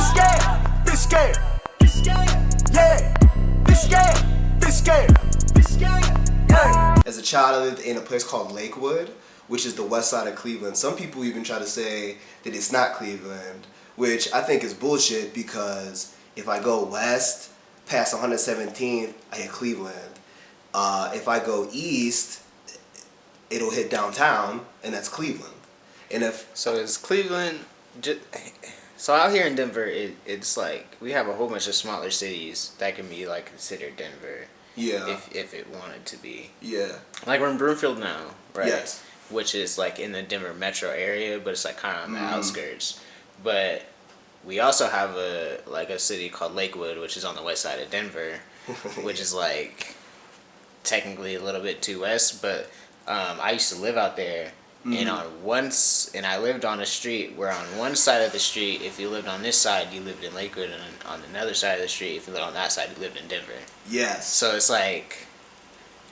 scared, be scared, be scared, yeah, be scared, be scared, be scared, yeah. As a child, I lived in a place called Lakewood, which is the west side of Cleveland. Some people even try to say that it's not Cleveland, which I think is bullshit, because if I go west past 117th, I hit Cleveland. If I go east, it'll hit downtown, and that's Cleveland. And if so, is Cleveland just, so out here in Denver, it's like we have a whole bunch of smaller cities that can be like considered Denver. Yeah. If it wanted to be. Yeah. Like we're in Broomfield now, right? Yes. Which is like in the Denver metro area, but it's like kind of on the outskirts. But we also have a city called Lakewood, which is on the west side of Denver, which is like technically a little bit too west. But I used to live out there, and I lived on a street where on one side of the street, if you lived on this side, you lived in Lakewood, and on another side of the street, if you lived on that side, you lived in Denver. Yes. So it's like,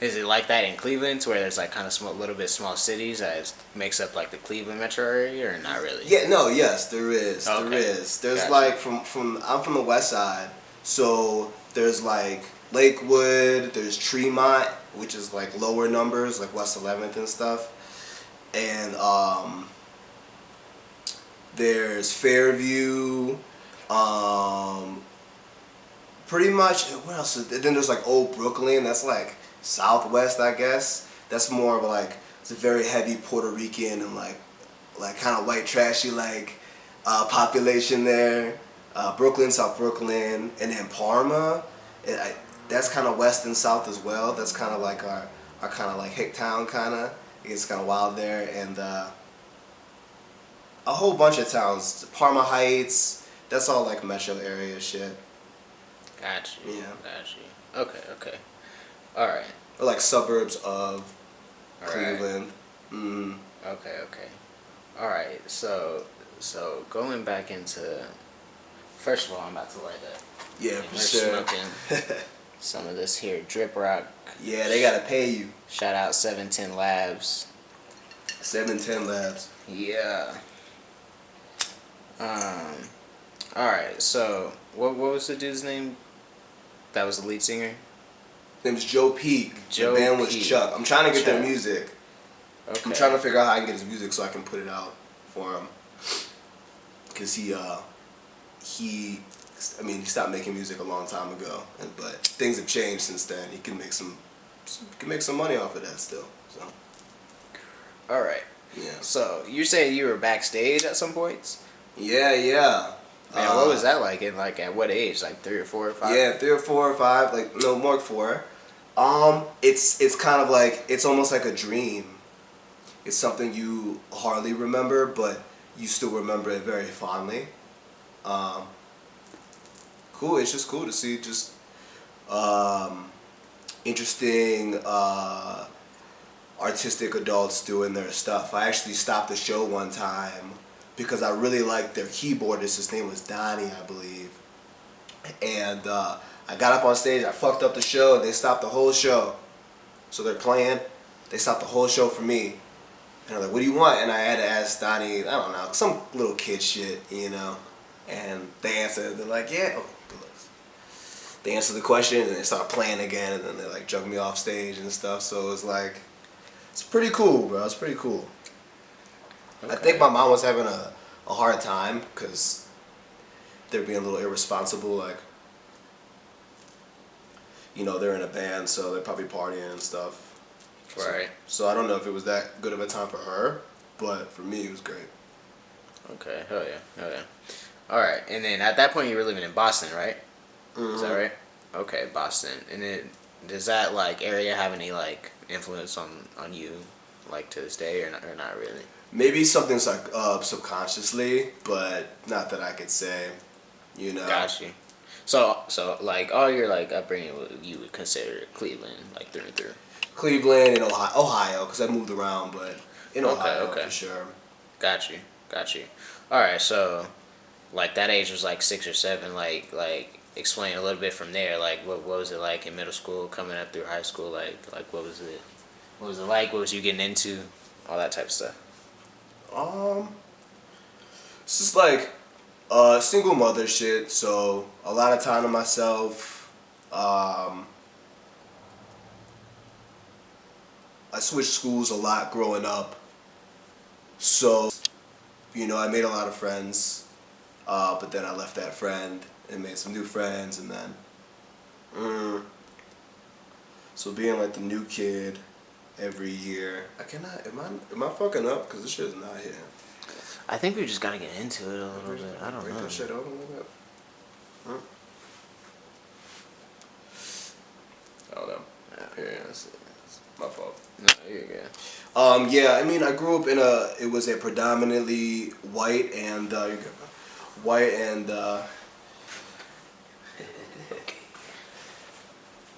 is it like that in Cleveland, to where there's like kind of little bit small cities that makes up like the Cleveland metro area, or not really? Yeah. No. Yes, there is. Okay. There is. There's Gotcha. like I'm from the west side, so there's like Lakewood. There's Tremont, which is like lower numbers, like West 11th and stuff. And there's Fairview, pretty much. What else? Then there's like Old Brooklyn. That's like southwest, I guess. That's more of like, it's a very heavy Puerto Rican and like kind of white trashy population there. Brooklyn, South Brooklyn, and then Parma. That's kind of west and south as well. That's kind of like our kind of like hick town kind of. It's kind of wild there, and a whole bunch of towns. Parma Heights, that's all like metro area shit. Got you. Yeah. Got you. Okay. All right. Or like suburbs of All Cleveland. Right. Okay. All right. So going back into, first of all, I'm about to light up. Yeah, and for we're sure. smoking some of this here Drip Rock. Yeah, they gotta pay you. Shout out 710 Labs. 710 Labs. Yeah. All right. So what was the dude's name? That was the lead singer. His name's Joe Peak. Joe the band was Peak. Chuck. I'm trying to get their Chuck. music. Okay. I'm trying to figure out how I can get his music so I can put it out for him. Cause he stopped making music a long time ago, but things have changed since then. He can make some money off of that still. So. All right. Yeah. So you're saying you were backstage at some points? Yeah. Man, what was that like? And like at what age? Like 3 or 4 or 5? Yeah, 3 or 4 or 5. Like no, more 4. It's kind of like, it's almost like a dream. It's something you hardly remember, but you still remember it very fondly. Cool. It's just cool to see just interesting artistic adults doing their stuff. I actually stopped the show one time because I really liked their keyboardist. His name was Donnie, I believe. And I got up on stage, I fucked up the show, and they stopped the whole show. So they're playing, they stopped the whole show for me. And I'm like, what do you want? And I had to ask Donnie, I don't know, some little kid shit, you know. And they answered, they're like, yeah, oh, good looks. They answered the question, and they start playing again, and then they like drug me off stage and stuff. So it was like, it's pretty cool, bro. It's pretty cool. Okay. I think my mom was having a hard time because they're being a little irresponsible. Like, you know, they're in a band, so they're probably partying and stuff. Right. So I don't know if it was that good of a time for her, but for me, it was great. Okay. Hell yeah. All right. And then at that point, you were living in Boston, right? Mm-hmm. Is that right? Okay, Boston. And then does that like area have any like influence on you, like to this day, or not really? Maybe something like subconsciously, but not that I could say. You know. Got you. So like all your like upbringing, you would consider Cleveland like through and through. Cleveland and Ohio, because I moved around, but in Ohio okay. for sure. Got you. All right, so like that age was like 6 or 7. Like explain a little bit from there. Like what was it like in middle school, coming up through high school? Like what was it? What was it like? What was you getting into? All that type of stuff. It's just like Single mother shit, so a lot of time to myself. I switched schools a lot growing up, so I made a lot of friends, but then I left that friend and made some new friends, and then so being like the new kid every year. I cannot. Am I fucking up? Because this shit is not here. I think we just gotta get into it a little bit. I don't Break know. that shit open a little bit. I don't know. Here, that's it. It's my fault. No, you're good. Yeah, I mean, I grew up in it was a predominantly white and, you're good, bro. White and, Okay.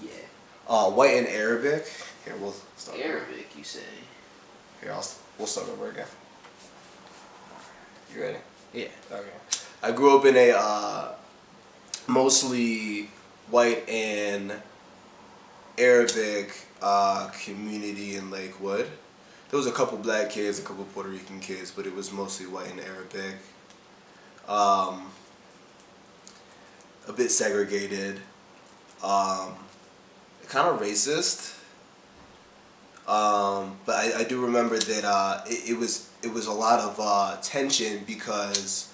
Yeah. White and Arabic. Here, we'll start. Arabic, you say? Here, we'll start over again. You ready? Yeah. Okay. I grew up in a, mostly white and Arabic community in Lakewood. There was a couple black kids, a couple Puerto Rican kids, but it was mostly white and Arabic. A bit segregated, kind of racist. But I do remember that it was a lot of tension because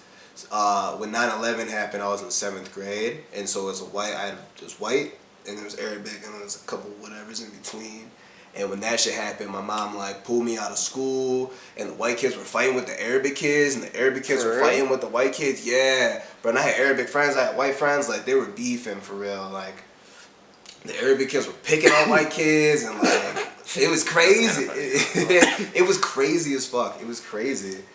when 9/11 happened, I was in 7th grade, and so as a white, there's white, and there was Arabic, and there was a couple whatevers in between. And when that shit happened, my mom like pulled me out of school, and the white kids were fighting with the Arabic kids, and the Arabic kids were fighting with the white kids. Yeah, but and I had Arabic friends, I had white friends, like they were beefing for real. Like the Arabic kids were picking on white kids, and like it was crazy. It was crazy as fuck. It was crazy.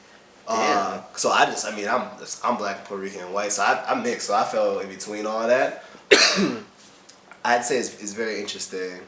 So I'm black, Puerto Rican, and white, so I mixed, so I fell in between all that. I'd say it's very interesting.